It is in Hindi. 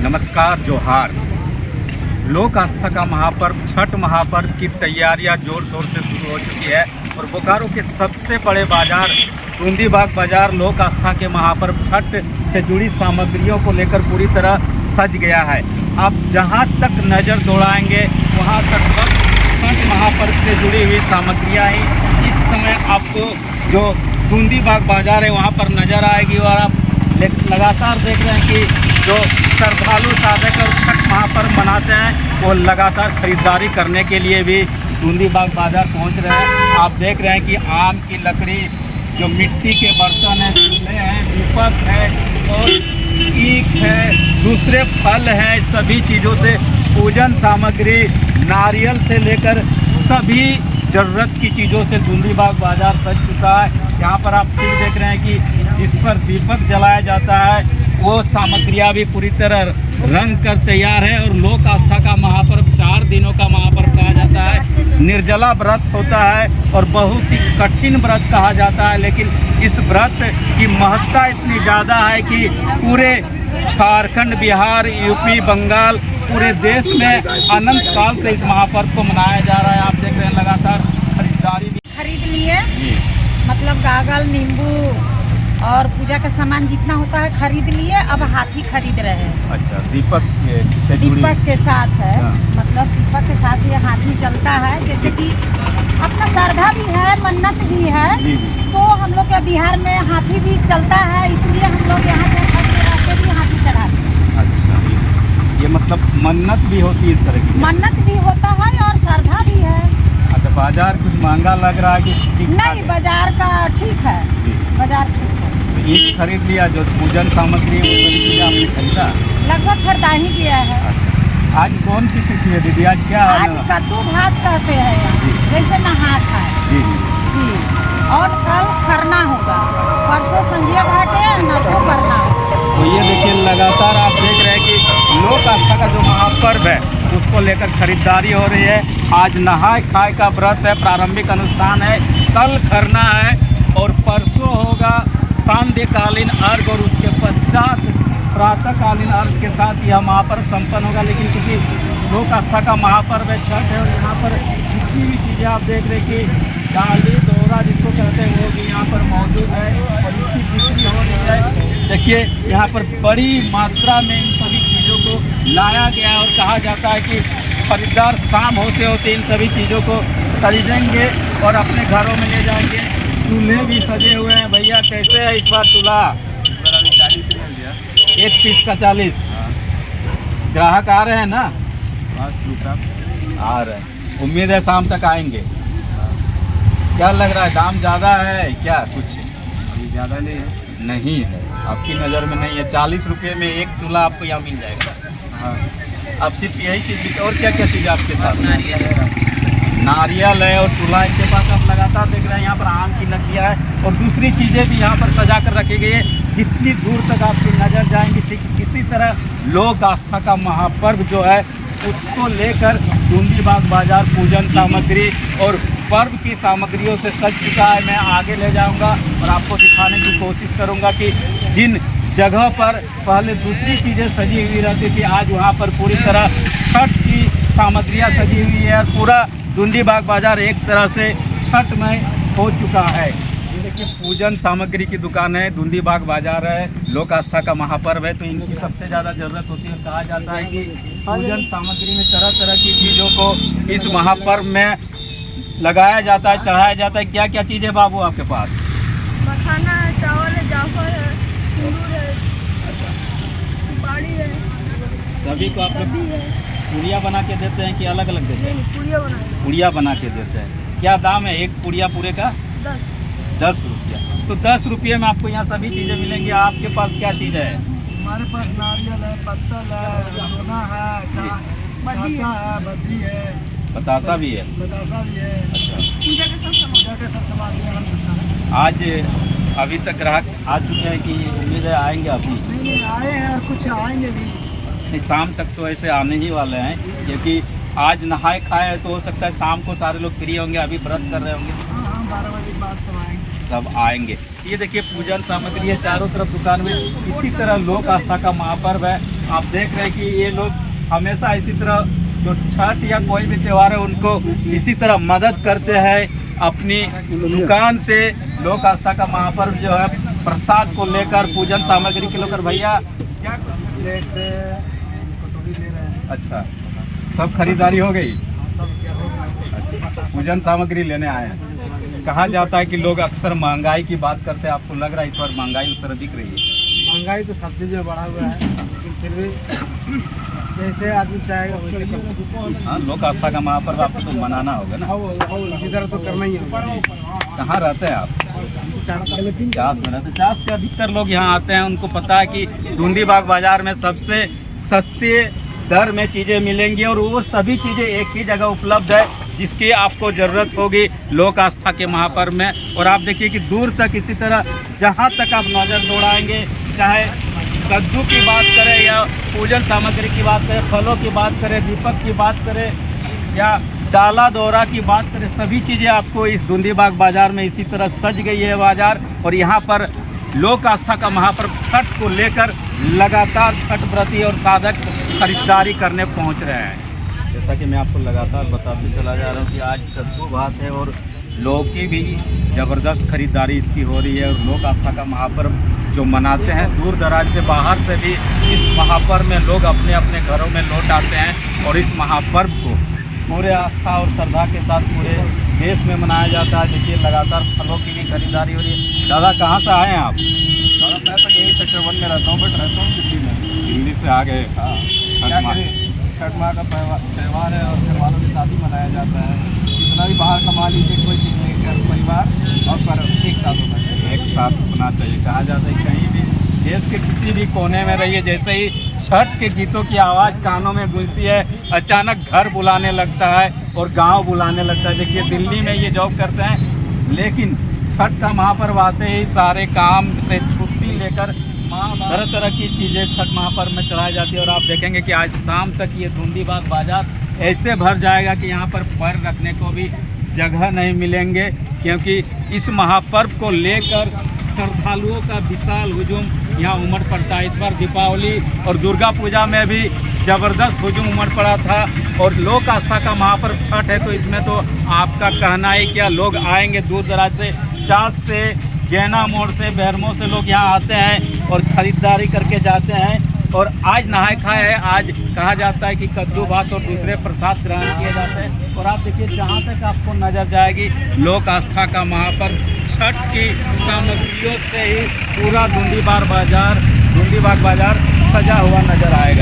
नमस्कार, जोहार। लोक आस्था का महापर्व छठ महापर्व की तैयारियां जोर शोर से शुरू हो चुकी है और बोकारो के सबसे बड़े बाजार टूंडीबाग बाजार लोक आस्था के महापर्व छठ से जुड़ी सामग्रियों को लेकर पूरी तरह सज गया है। आप जहां तक नज़र दौड़ाएंगे वहां तक बस छठ महापर्व से जुड़ी हुई सामग्रियां ही इस समय आपको जो टूंडीबाग बाजार है वहां पर नज़र आएगी। और आप लगातार देख रहे हैं कि जो श्रद्धालु साधक और छठ महापर्व मनाते हैं वो लगातार खरीदारी करने के लिए भी टूंडीबाग बाजार पहुंच रहे हैं। आप देख रहे हैं कि आम की लकड़ी, जो मिट्टी के बर्तन हैं, चूल्हे हैं, दीपक है और ईख है, दूसरे फल हैं, सभी चीज़ों से पूजन सामग्री, नारियल से लेकर सभी ज़रूरत की चीज़ों से टूंडीबाग बाजार सज चुका है। यहाँ पर आप ठीक देख रहे हैं कि जिस पर दीपक जलाया जाता है वो सामग्रियाँ भी पूरी तरह रंग कर तैयार है। और लोक आस्था का महापर्व 4 दिनों का महापर्व कहा जाता है। निर्जला व्रत होता है और बहुत ही कठिन व्रत कहा जाता है, लेकिन इस व्रत की महत्ता इतनी ज़्यादा है कि पूरे झारखंड, बिहार, यूपी, बंगाल, पूरे देश में अनंत काल से इस महापर्व को मनाया जा रहा है। आप देख रहे हैं लगातार खरीदारी भी खरीद लिए, मतलब गागल, नींबू और पूजा का सामान जितना होता है खरीद लिए। अब हाथी खरीद रहे हैं। अच्छा, दीपक के साथ है। मतलब दीपक के साथ ये हाथी चलता है। जैसे कि अपना श्रद्धा भी है, मन्नत भी है, तो हम लोग के बिहार में हाथी भी चलता है, इसलिए हम लोग यहाँ पे आके भी हाथी चढ़ाते हैं। अच्छा, ये मतलब मन्नत भी होती है इस तरह की? मन्नत भी होता है और श्रद्धा भी है। अच्छा, बाजार कुछ महंगा लग रहा है कि ठीक नहीं, बाजार का ठीक है, बाजार ठीक है। तो ईख खरीद लिया, जो पूजन सामग्री वो सभी चीज़ें आपने खरीदा? लगभग खरीदा ही गया है। अच्छा, आज कौन सी तिथि है दीदी? आज क्या है? आज कद्दू भात कहते हैं यहाँ, जैसे नहा खाए जी जी। और कल खरना होगा, परसों संजिया घाट है, नरसों करना होगा। तो ये देखिए लगातार आप देख रहे हैं कि लोक आस्था का जो महापर्व है उसको लेकर खरीदारी हो रही है। आज नहाय खाए का व्रत है, प्रारंभिक अनुष्ठान है, कल खरना है और परसों होगा सांध्यकालीन अर्घ और उसके पश्चात प्रातःकालीन अर्घ के साथ यह महापर्व संपन्न होगा। लेकिन क्योंकि लोक आस्था का महापर्व है, छठ है, और यहाँ पर जितनी भी चीज़ें आप देख रहे हैं कि डाली दोहरा जिसको कहते हैं वो भी यहाँ पर मौजूद है और इसकी बिक्री हो रही है। देखिए यहाँ पर बड़ी मात्रा में इन सभी चीज़ों को लाया गया है और कहा जाता है कि खरीदार शाम होते होते इन सभी चीज़ों को खरीदेंगे और अपने घरों में ले जाएंगे। चूल्हे भी सजे हुए हैं। भैया कैसे है इस बार चूल्हा? 40 एक पीस का 40। ग्राहक आ रहे हैं ना? आ रहे हैं, उम्मीद है शाम तक आएंगे। क्या लग रहा है, दाम ज़्यादा है क्या? कुछ ज़्यादा नहीं है। नहीं है, आपकी नज़र में नहीं है। 40 रुपये में एक चूल्हा आपको यहाँ मिल जाएगा। हाँ, अब सिर्फ यही चीज़, और क्या क्या चीज़ आपके साथ? नारियल है और चूल्हा इनके पास। आप लगातार देख रहे हैं यहाँ पर आम की लकड़ियाँ है और दूसरी चीज़ें भी यहाँ पर सजा कर रखी गई है। जितनी दूर तक आपकी नज़र जाएंगी ठीक इसी तरह लोक आस्था का महापर्व जो है उसको लेकर टूंडीबाग बाजार पूजन सामग्री और पर्व की सामग्रियों से सज चुका है। मैं आगे ले जाऊंगा और आपको दिखाने की कोशिश करूंगा कि जिन जगह पर पहले दूसरी चीज़ें सजी हुई रहती थी, आज वहां पर पूरी तरह छठ की सामग्रियां सजी हुई है और पूरा टूंडीबाग बाजार एक तरह से छठमय हो चुका है। ये देखिए पूजन सामग्री की दुकान है, टूंडीबाग बाजार है, लोक आस्था का महापर्व है तो इनकी सबसे ज़्यादा ज़रूरत होती है। कहा जाता है कि पूजन सामग्री में तरह तरह की चीज़ों को इस महापर्व में लगाया जाता है, चढ़ाया जाता है। क्या क्या चीज़ है बाबू आपके पास? मखाना है, चावल है, जाफर है, सिंदूर है, सुपारी है, सभी को आप लोग सब्जी है। पुड़िया बना के देते हैं कि अलग अलग देते हैं? पूड़िया बनाए पुड़िया बना के देते हैं। क्या दाम है एक पुड़िया पूरे का? 10 रुपया। तो 10 रुपये में आपको यहाँ सभी चीज़ें मिलेंगी। आपके पास क्या चीज़ है? हमारे पास नारियल है, पत्तल है, सोना है, साचा है, बद्दी है, बतासा भी है। बतासा भी है। अच्छा, पूजा के सब सामान आज अभी तक ग्राहक आ चुके हैं कि उम्मीद है आएंगे अभी? नहीं आए हैं और कुछ आएंगे भी। नहीं, शाम तक तो ऐसे आने ही वाले हैं क्योंकि आज नहाए खाए तो हो सकता है शाम को सारे लोग फ्री होंगे, अभी व्रत कर रहे होंगे। हाँ, 12 बजे के बाद सब आएंगे। सब आएंगे। ये देखिए पूजन सामग्री है चारों तरफ दुकान में। इसी तरह लोक आस्था का महापर्व है आप देख रहे हैं कि ये लोग हमेशा इसी तरह जो छठ या कोई भी त्यौहार है उनको इसी तरह मदद करते हैं। अपनी दुकान से लोक आस्था का महापर्व जो है प्रसाद को लेकर, पूजन सामग्री को लेकर। भैया क्या प्लेट कटोरी ले रहे हैं। अच्छा, सब खरीदारी हो गई? अच्छा, पूजन सामग्री लेने आए हैं। कहा जाता है कि लोग अक्सर महंगाई की बात करते हैं, आपको लग रहा है इस बार महंगाई उस तरह दिख रही है? महंगाई तो सब चीज़ में बढ़ा हुआ है, लेकिन फिर भी जैसे आदमी चाहेगा वैसे कर सकते। हाँ, लोक आस्था का महापर्व आपको तो मनाना होगा ना? इसी तरह तो करना ही होगा। कहाँ रहते हैं आप? चास में रहते। चास के अधिकतर लोग यहाँ आते हैं, उनको पता है कि धुंधीबाग बाजार में सबसे सस्ते दर में चीज़ें मिलेंगी और वो सभी चीज़ें एक ही जगह उपलब्ध है जिसकी आपको ज़रूरत होगी लोक आस्था के महापर्व में। और आप देखिए कि दूर तक इसी तरह जहाँ तक आप नज़र दौड़ाएंगे, चाहे कद्दू की बात करें या पूजन सामग्री की बात करें, फलों की बात करें, दीपक की बात करें या डाला दौरा की बात करें, सभी चीज़ें आपको इस धुंधीबाग बाज़ार में इसी तरह सज गई है बाज़ार। और यहाँ पर लोक आस्था का महापर्व छठ को लेकर लगातार छठ व्रती और साधक खरीदारी करने पहुँच रहे हैं। जैसा कि मैं आपको लगातार बताते चला जा रहा हूँ कि आज कद्दू भात है और लौकी भी ज़बरदस्त खरीदारी इसकी हो रही है। और लोक आस्था का महापर्व जो मनाते हैं, दूर दराज से बाहर से भी इस महापर्व में लोग अपने अपने घरों में लौट आते हैं और इस महापर्व को पूरे आस्था और श्रद्धा के साथ पूरे देश में मनाया जाता है। देखिए लगातार फलों की भी खरीदारी हो रही है। दादा कहाँ से आए हैं आप? दादा मैं तो यही सेक्टर 1 में रहता हूँ, बट रहता हूँ दिल्ली में। दिल्ली से आ गए? हाँ, क्या करें, छठ माह का त्यौहार है और घर वालों की शादी मनाया जाता है। जितना भी बाहर कमा लीजिए, कोई चीज़ नहीं, घर परिवार और पर्व एक साथ होना चाहिए। एक साथ होना चाहिए। कहा जाता है कहीं भी देश के किसी भी कोने में रहिए, जैसे ही छठ के गीतों की आवाज़ कानों में गूंजती है, अचानक घर बुलाने लगता है और गांव बुलाने लगता है। देखिए दिल्ली में ये जॉब करते हैं, लेकिन छठ का महापर्व आते ही सारे काम से छुट्टी लेकर तरह तरह की चीज़ें छठ महापर्व में चढ़ाई जाती है। और आप देखेंगे कि आज शाम तक ये धुंधीबाग बाजार ऐसे भर जाएगा कि यहाँ पर पैर रखने को भी जगह नहीं मिलेंगे, क्योंकि इस महापर्व को लेकर श्रद्धालुओं का विशाल हुजूम यहाँ उमड़ पड़ता है। इस बार दीपावली और दुर्गा पूजा में भी ज़बरदस्त हुजूम उमड़ पड़ा था। और लोक आस्था का महापर्व छठ है तो इसमें तो आपका कहना है क्या, लोग आएंगे दूर दराज से, चास से, जैना मोड़ से, बेरमो से लोग यहाँ आते हैं और ख़रीदारी करके जाते हैं। और आज नहाए खाए है, आज कहा जाता है कि कद्दू भात और दूसरे प्रसाद ग्रहण किए जाते हैं। और आप देखिए जहाँ तक आपको नज़र जाएगी लोक आस्था का महापर्व छठ की सामग्रियों से ही पूरा धुंधीबाग बाजार सजा हुआ नजर आएगा।